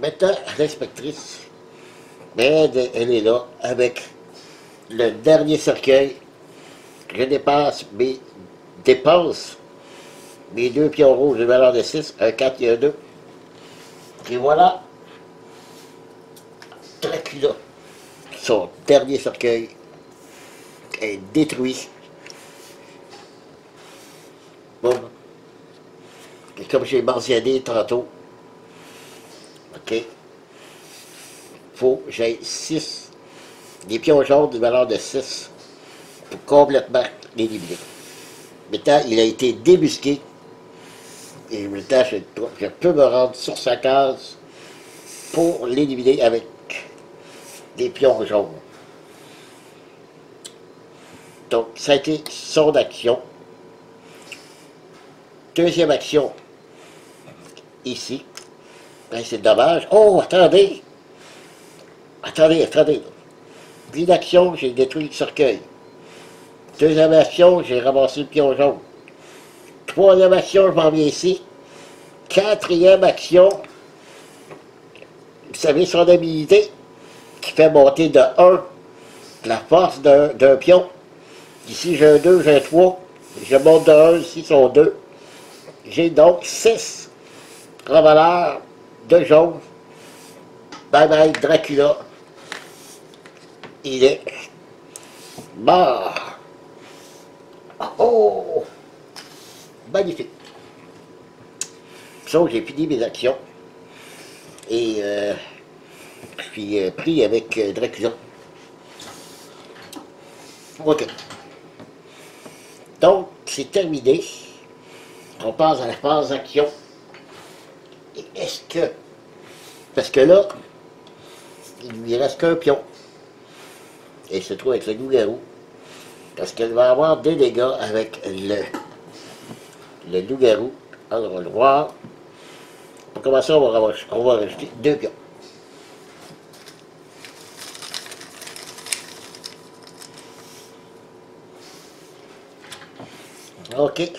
Maintenant, l'inspectrice, elle est là avec le dernier cercueil. Je dépense mes deux pions rouges de valeur de 6, un 4 et un 2. Et voilà, Dracula, son dernier cercueil est détruit. Bon, et comme j'ai mentionné tantôt, OK, faut que j'aille 6, des pions jaunes de valeur de 6 pour complètement l'éliminer. Maintenant, il a été débusqué. Et maintenant, je peux me rendre sur sa case pour l'éliminer avec des pions jaunes. Donc, ça a été son action. Deuxième action, ici. Ben, c'est dommage. Oh, attendez! Attendez. Une action, j'ai détruit le cercueil. Deuxième action, j'ai ramassé le pion jaune. Troisième action, je m'en viens ici. Quatrième action, vous savez son habilité qui fait monter de 1 la force d'un pion. Ici, j'ai un 2, j'ai un 3. Je monte de 1, ici, sont 2. J'ai donc 6 revoleurs de jaune. Bye bye, Dracula. Il est mort. Oh! Magnifique. Donc, j'ai fini mes actions. Et je suis pris avec Dracula. OK. Donc, c'est terminé. On passe à la phase d'action. Et est-ce que... Parce que là, il lui reste qu'un pion. Et il se trouve avec le loup-garou. Parce qu'elle va avoir des dégâts avec le loup-garou. Alors, on va le voir. Pour commencer, on va rajouter 2 pions. OK.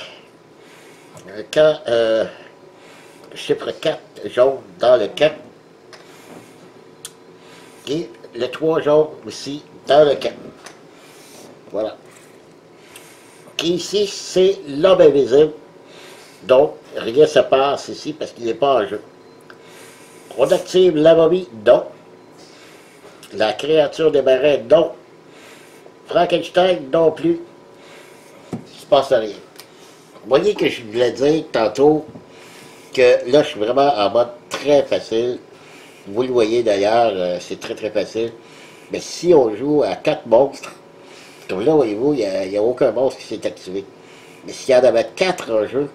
Quand chiffre 4 jaune dans le 4. Et le 3 jaune aussi dans le 4. Voilà. Et ici, c'est l'homme invisible. Donc, rien ne se passe ici parce qu'il n'est pas en jeu. On active la momie, non. La créature des marais, non. Frankenstein, non plus. Il ne se passe rien. Vous voyez que je voulais dire tantôt que là, je suis vraiment en mode très facile. Vous le voyez d'ailleurs, c'est très très facile. Mais si on joue à 4 monstres, comme là, voyez-vous, il n'y a aucun monstre qui s'est activé. Mais s'il y en avait 4 en jeu,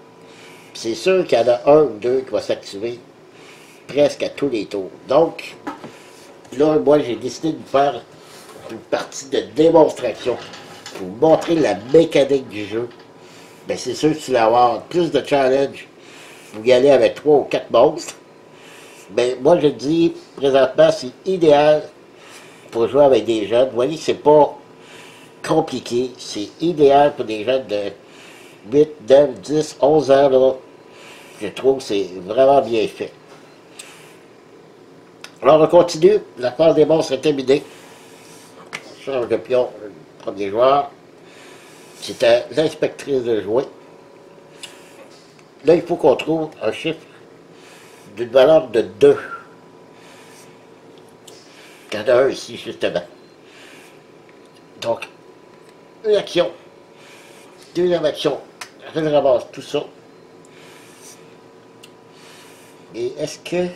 c'est sûr qu'il y en a un ou deux qui va s'activer presque à tous les tours. Donc, là, moi, j'ai décidé de faire une partie de démonstration pour vous montrer la mécanique du jeu. Ben, c'est sûr que tu vas avoir plus de challenge. Vous y allez avec 3 ou 4 monstres. Ben, moi, je dis, présentement, c'est idéal pour jouer avec des jeunes. Vous voyez, c'est pas compliqué. C'est idéal pour des jeunes de 8, 9, 10, 11 ans, là. Je trouve que c'est vraiment bien fait. Alors, on continue. La phase des monstres est terminée. On change de pion, le premier joueur. C'était l'inspectrice de jouets. Là, il faut qu'on trouve un chiffre d'une valeur de 2. Il y en a un ici, justement. Donc, une action. Deuxième action. Je ramasse tout ça. Et est-ce que...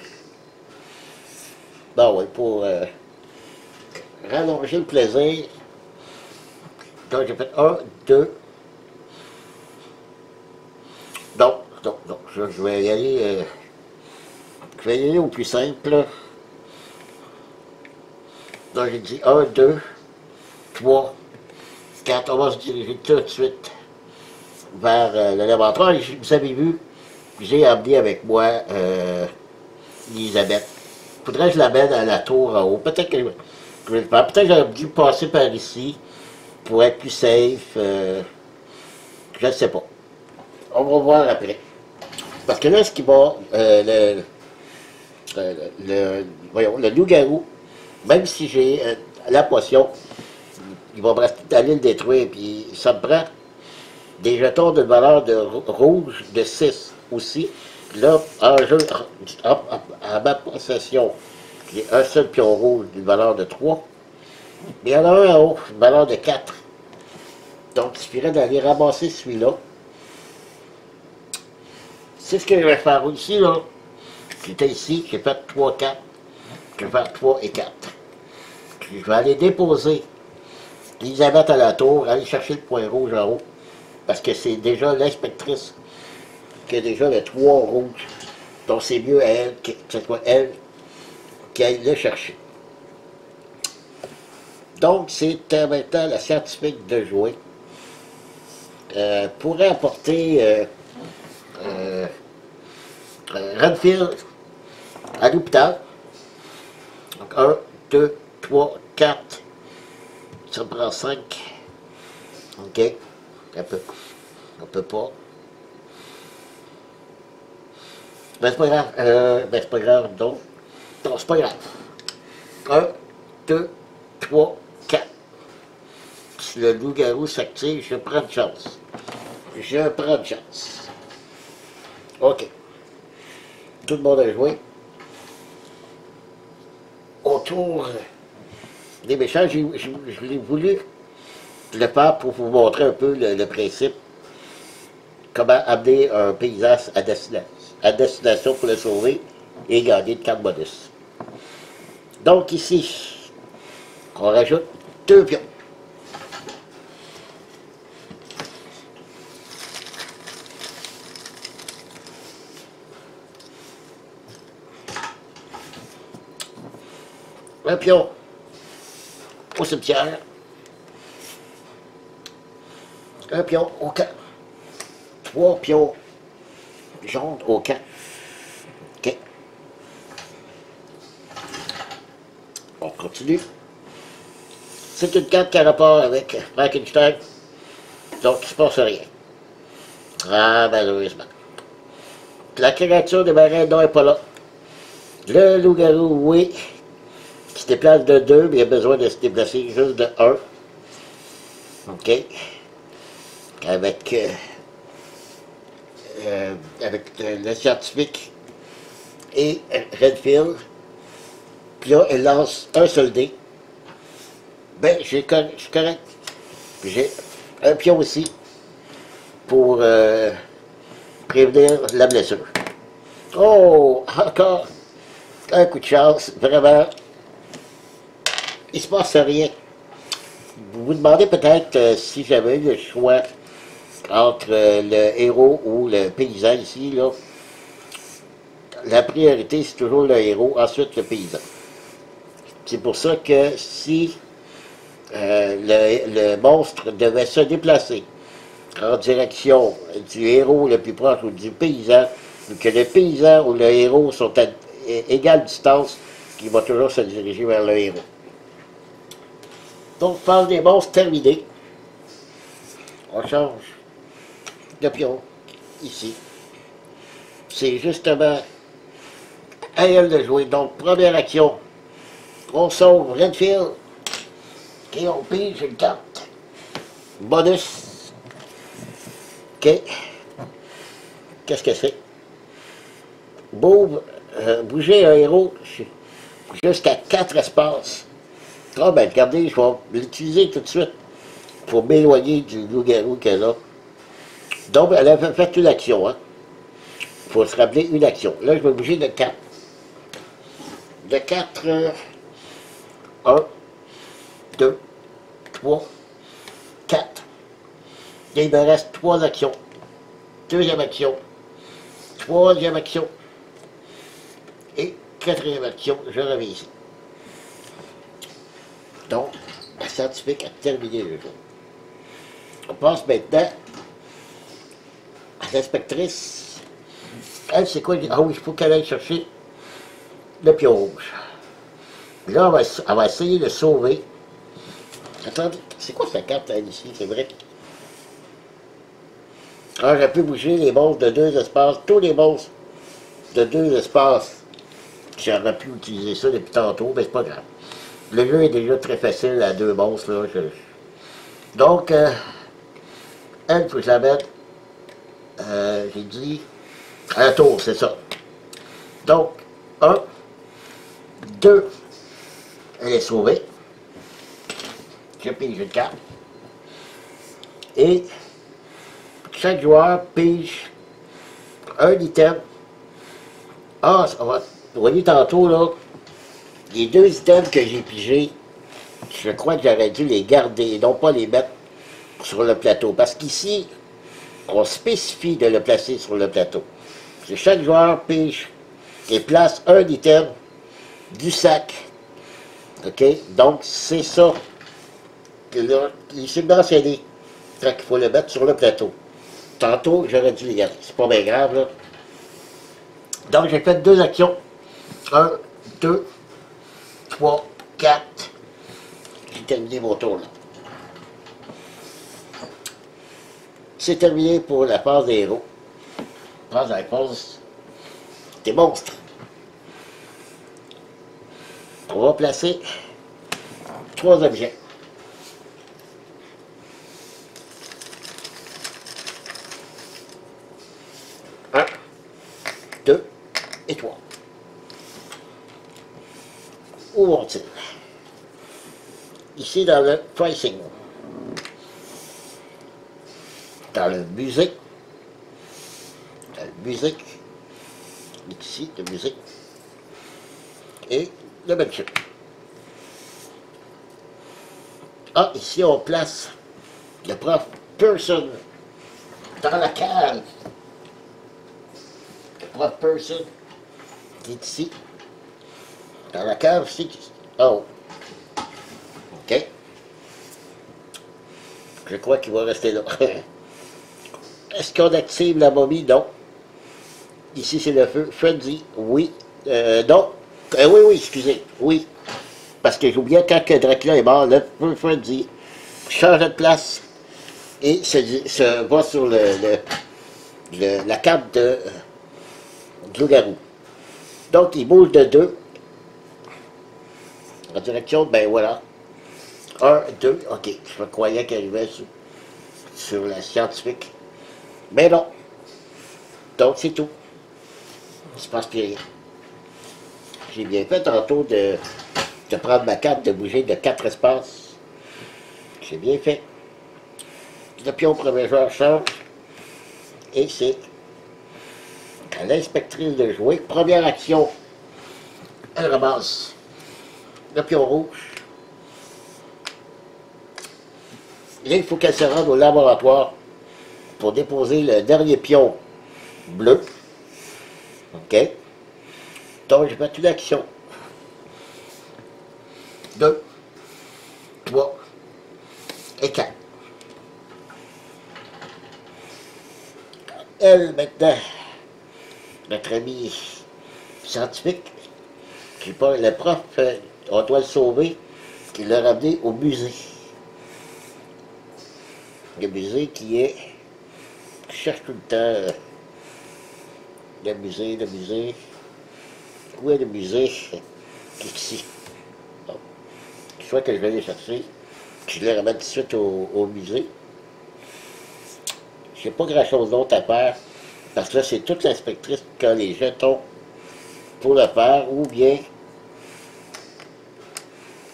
Bon, oui, pour rallonger le plaisir. Donc, j'ai fait 1, 2. Non, non, non. Je vais y aller... je vais y aller au plus simple. Donc, j'ai dit 1, 2, 3, 4. On va se diriger tout de suite vers le laboratoire. Et vous avez vu, j'ai amené avec moi Elisabeth. Il faudrait que je l'amène à la tour en haut. Peut-être que je vais le faire. Peut-être que j'aurais dû passer par ici pour être plus safe. Je ne sais pas. On va voir après. Parce que là, ce qui va... voyons, le loup-garou, même si j'ai la potion, il va me rester dans l'île détruite. Puis ça me prend des jetons de valeur de rouge de 6 aussi. Là, en jeu, à ma possession, j'ai un seul pion rouge d'une valeur de 3. Mais il y en a un en haut, une valeur de 4. Donc, il suffirait d'aller ramasser celui-là. C'est ce que je vais faire ici, là. J'étais ici, j'ai fait 3, 4. Je vais faire 3 et 4. Puis je vais aller déposer Elisabeth à la tour, aller chercher le point rouge en haut. Parce que c'est déjà l'inspectrice qui a déjà le 3 rouge. Donc c'est mieux à elle que ce soit elle qui aille le chercher. Donc c'est maintenant la scientifique de jouer. Pourrait apporter Renfield à l'hôpital. Donc 1, 2, 3, 4. Ça me prend 5. OK. On peut pas. Ben c'est pas grave. Ben c'est pas grave, donc. Non, c'est pas grave. 1, 2, 3, 4. Si le loup-garou s'active, je prends de chance. Je prends de chance. OK. Tout le monde a joué. Autour des méchants, je l'ai voulu le faire pour vous montrer un peu le principe. Comment amener un paysage à destination pour le sauver et gagner de cartes bonus. Donc ici, on rajoute 2 pions. Un pion au cimetière. Un pion au camp. 3 pions jaunes au camp. OK. On continue. C'est une carte qui a rapport avec Frankenstein. Donc, il ne se passe rien. Ah, malheureusement. La créature des marais, non, n'est pas là. Le loup-garou, oui. Qui se déplace de 2, mais il a besoin de se déplacer juste de 1. OK. Avec le scientifique et Redfield. Puis là, elle lance un seul dé. Ben, je suis correct. Puis j'ai un pion aussi pour prévenir la blessure. Oh, encore un coup de chance, vraiment. Il se passe rien. Vous vous demandez peut-être si j'avais eu le choix entre le héros ou le paysan ici, là. La priorité, c'est toujours le héros, ensuite le paysan. C'est pour ça que si le monstre devait se déplacer en direction du héros le plus proche ou du paysan, ou que le paysan ou le héros sont à égale distance, il va toujours se diriger vers le héros. Donc, phase des monstres terminée. On change de pion, ici. C'est justement à elle de jouer. Donc, première action, on sauve Redfield, et on pige une carte. Bonus. OK. Qu'est-ce que c'est? Bouger un héros jusqu'à 4 espaces. Ah ben regardez, je vais l'utiliser tout de suite pour m'éloigner du loup-garou qu'elle a. Donc, elle a fait une action, hein. Il faut se rappeler une action. Là, je vais bouger de 4. De 4, 1, 2, 3, 4. Et il me reste 3 actions. Deuxième action. Troisième action. Et quatrième action, je reviens ici. Donc, la scientifique a terminé le jeu. On passe maintenant à l'inspectrice. Elle, c'est quoi? Ah oui, il faut qu'elle aille chercher le pion rouge. Là, elle va essayer de sauver. Attendez, c'est quoi cette carte, elle, ici? C'est vrai. Ah, j'ai pu bouger les monstres de 2 espaces, tous les monstres de 2 espaces. J'aurais pu utiliser ça depuis tantôt, mais c'est pas grave. Le jeu est déjà très facile à 2 monstres, là. Donc, elle, il faut que je la mette, j'ai dit, à la tour, c'est ça. Donc, 1, 2, elle est sauvée. Je pige une carte. Et chaque joueur pige un item. Ah, ça va. Vous voyez tantôt, là, les 2 items que j'ai pigés, je crois que j'aurais dû les garder et non pas les mettre sur le plateau. Parce qu'ici, on spécifie de le placer sur le plateau. Chaque joueur pige et place un item du sac. OK? Donc, c'est ça que là, il s'est mentionné quand il faut le mettre sur le plateau. Tantôt, j'aurais dû les garder. C'est pas bien grave, là. Donc, j'ai fait 2 actions. 1, 2, 3, 4. J'ai terminé mon tour, là. C'est terminé pour la phase des héros. Phase la phase des monstres. On va placer 3 objets. Un, 2 et 3. Où vont-ils? Ici dans le pricing. Dans le musique. Dans le musique. Ici, de musique. Et le membership. Ah, ici on place le prof Person dans la cave. Le prof Person qui est ici. Dans la cave, c'est ici. Oh. OK. Je crois qu'il va rester là. Est-ce qu'on active la momie? Non. Ici, c'est le feu. Frenzy, oui. Non. Oui, oui, excusez. Oui. Parce que j'oubliais quand que Dracula est mort, le feu Frenzy change de place et se va sur la carte de loup-garou. Donc, il bouge de 2. En direction, ben voilà. 1, 2, ok. Je me croyais qu'il arrivait sur la scientifique. Mais non. Donc, c'est tout. Il ne se passe plus rien. j'ai bien fait tantôt de prendre ma carte, de bouger de 4 espaces. J'ai bien fait. Le pion premier joueur change. Et c'est à l'inspectrice de jouer. Première action, elle ramasse le pion rouge. Là, il faut qu'elle se rende au laboratoire pour déposer le dernier pion bleu. OK? Donc, je fais une action. 2, 3 et 4. Elle, maintenant, notre ami scientifique, qui pas le prof, on doit le sauver, qui l'a ramené au musée. Le musée qui est... Je cherche tout le temps le musée. Où est le musée? Ici. Bon. Soit que je vais aller chercher, je le ramène tout de suite au musée. J'ai pas grand-chose d'autre à faire, parce que là, c'est toute l'inspectrice qui a les jetons pour le faire, ou bien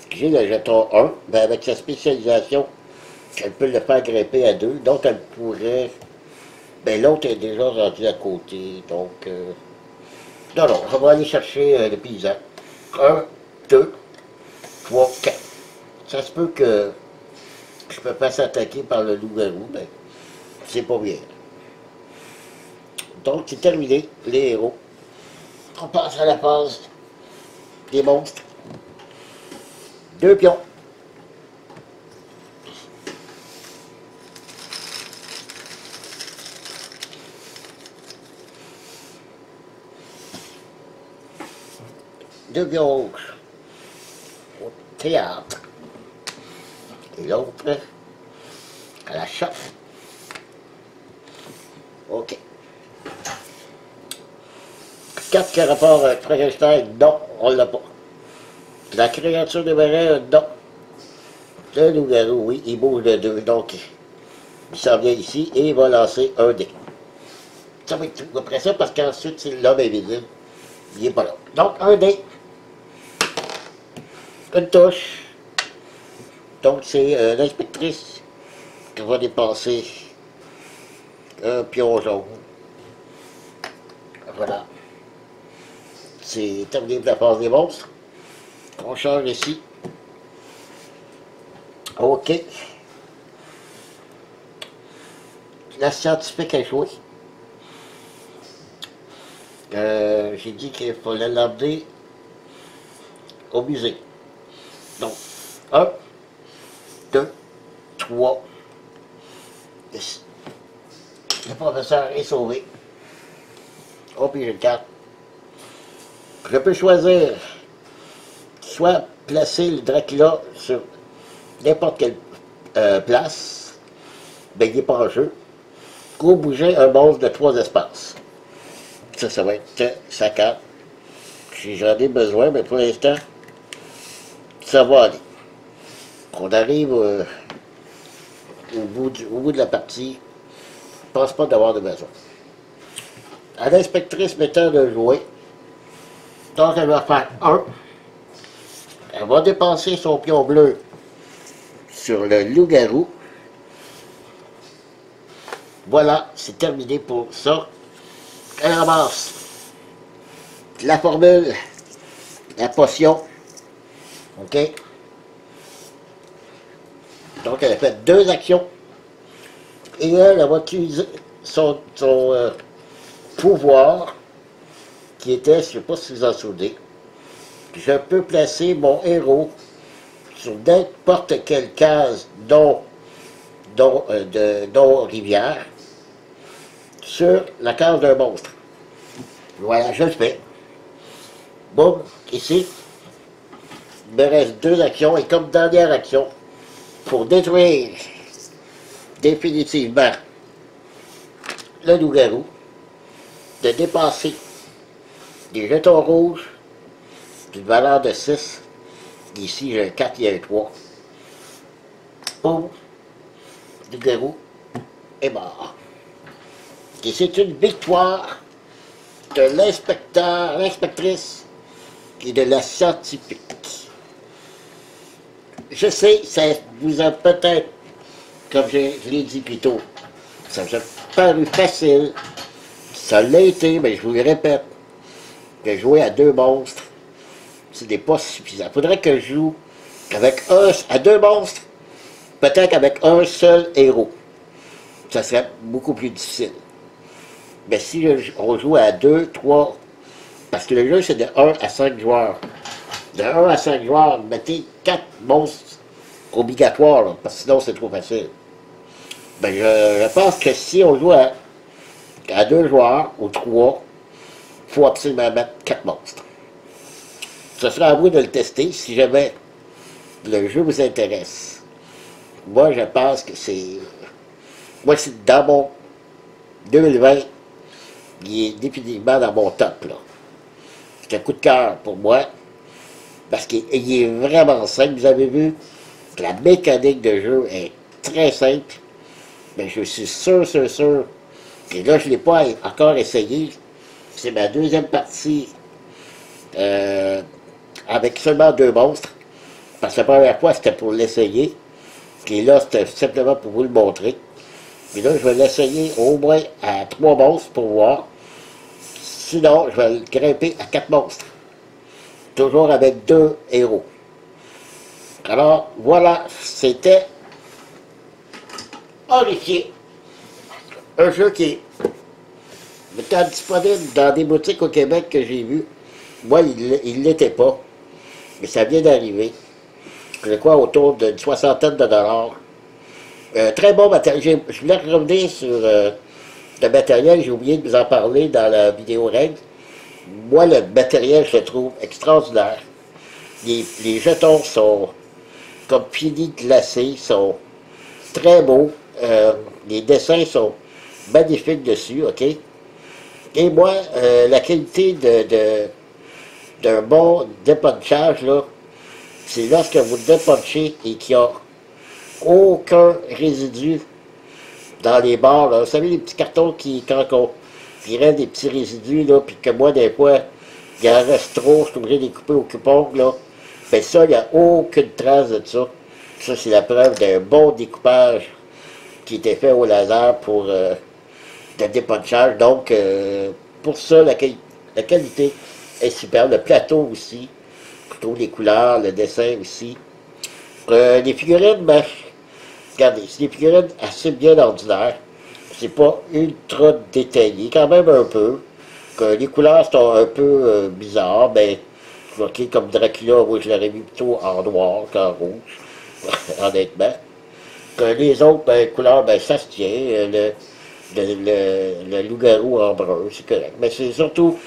j'ai le jeton 1, ben avec sa spécialisation, elle peut le faire grimper à 2, donc elle pourrait... Ben l'autre est déjà rendu à côté, donc... Non, on va aller chercher le paysan. 1, 2, 3, 4. Ça se peut que je me fasse attaquer par le loup-garou, mais c'est pas bien. Donc, c'est terminé, les héros. On passe à la phase des monstres. 2 pions. Deux pions rouges. Au théâtre. Et l'autre à la chauffe. OK. 4 qui a rapport à Frankenstein, non, on l'a pas. La créature de marais, non. Le loup-garou, oui, il bouge de 2, donc il s'en vient ici et il va lancer un dé. Ça va être tout après ça, parce qu'ensuite, c'est l'homme invisible. Il n'est pas là. Donc, un dé. Une touche. Donc, c'est l'inspectrice qui va dépenser un pion jaune. Voilà. C'est terminé de la phase des monstres. On change ici. OK. La scientifique a joué. J'ai dit qu'il fallait l'emmener au musée. Donc, 1, 2, 3. Le professeur est sauvé. Oh, puis j'ai une carte. Je peux choisir soit placer le Dracula sur n'importe quelle place, ben il n'est pas en jeu, ou bouger un monstre de 3 espaces. Ça va être sa carte. Si j'en ai besoin, mais pour l'instant, ça va aller. On arrive au bout de la partie, je ne pense pas d'avoir de besoin. À l'inspectrice mettant de jouer, donc elle va faire 1. Elle va dépenser son pion bleu sur le loup-garou. Voilà, c'est terminé pour ça. Elle ramasse la formule, la potion. OK? Donc elle a fait 2 actions. Et elle va utiliser son pouvoir, qui était, je ne sais pas si vous en souvenez, je peux placer mon héros sur n'importe quelle case, dont rivière, sur la case d'un monstre. Voilà, je le fais. Boum, ici, il me reste 2 actions, et comme dernière action, pour détruire définitivement le loup-garou, de dépasser des jetons rouges d'une valeur de 6. Ici, j'ai un 4 et un 3. Boum, le loup-garou est mort. Et c'est une victoire de l'inspectrice et de la scientifique. Je sais, ça vous a peut-être, comme je l'ai dit plus tôt, ça vous a paru facile, ça l'a été, mais je vous le répète, que jouer à 2 monstres, ce n'est pas suffisant. Il faudrait que je joue à 2 monstres, peut-être avec un seul héros. Ça serait beaucoup plus difficile. Mais si on joue à 2, 3, parce que le jeu c'est de 1 à 5 joueurs. De 1 à 5 joueurs, mettez 4 monstres obligatoires, là, parce que sinon c'est trop facile. Ben, je pense que si on joue à 2 joueurs ou 3, il faut absolument mettre 4 monstres. Ce sera à vous de le tester si jamais le jeu vous intéresse. Moi, je pense que c'est... Moi, c'est dans mon 2020, il est définitivement dans mon top, là. C'est un coup de cœur pour moi, parce qu'il est vraiment simple. Vous avez vu, la mécanique de jeu est très simple, mais je suis sûr, et là, je ne l'ai pas encore essayé. C'est ma deuxième partie avec seulement 2 monstres, parce que la première fois, c'était pour l'essayer, et là, c'était simplement pour vous le montrer. Mais là, je vais l'essayer au moins à 3 monstres pour voir. Sinon, je vais le grimper à 4 monstres. Toujours avec 2 héros. Alors, voilà, c'était Horrifié. Un jeu qui est disponible dans des boutiques au Québec que j'ai vu. Moi, il ne l'était pas. Mais ça vient d'arriver. Je crois autour d'une soixantaine de dollars. Très bon matériel. Je voulais revenir sur le matériel, j'ai oublié de vous en parler dans la vidéo règle. Moi, le matériel, je le trouve extraordinaire. Les jetons sont comme finis glacés, sont très beaux. Les dessins sont magnifiques dessus, OK? Et moi, la qualité d'un bon dépunchage, là, c'est lorsque vous dépunchez et qu'il n'y a aucun résidu dans les bords, là. Vous savez, les petits cartons quand on dirait des petits résidus, là, puis que moi, des fois, il en reste trop, je suis obligé de les couper au coupon, là. Ben ça, il n'y a aucune trace de ça. Ça, c'est la preuve d'un bon découpage qui était fait au laser pour le dépunchage. Donc, pour ça, la qualité est superbe. Le plateau aussi, je trouve les couleurs, le dessin aussi. Les figurines, ben, regardez, c'est des figurines assez bien ordinaires. C'est pas ultra détaillé, quand même un peu. Que les couleurs sont un peu bizarres, ben, ok, comme Dracula, moi je l'aurais mis plutôt en noir qu'en rouge, honnêtement. Que les autres, ben, couleurs, ben, ça se tient. Le loup-garou en brun, c'est correct. Mais c'est surtout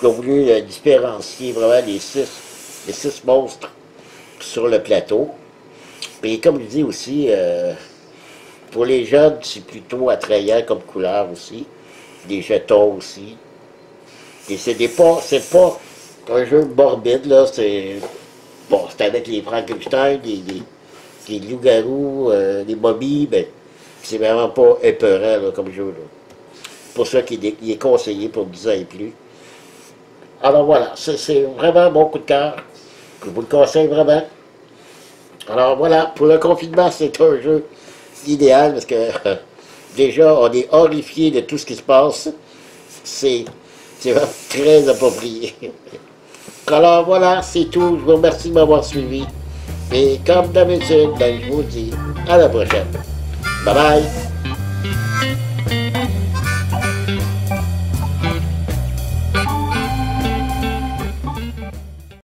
qu'on a voulu différencier vraiment les six monstres sur le plateau. Et comme je dis aussi, pour les jeunes, c'est plutôt attrayant comme couleur aussi. Des jetons aussi. Et c'est pas un jeu morbide, là. C'est avec les Frankenstein, les loups-garous, les momies, ben, c'est vraiment pas épeurant là, comme jeu. Là. Pour ça qu'il est conseillé pour 10 ans et plus. Alors voilà, c'est vraiment mon coup de cœur. Je vous le conseille vraiment. Alors voilà, pour le confinement, c'est un jeu idéal parce que déjà, on est horrifié de tout ce qui se passe. C'est vraiment très approprié. Alors voilà, c'est tout. Je vous remercie de m'avoir suivi. Et comme d'habitude, ben, je vous dis à la prochaine. Bye bye.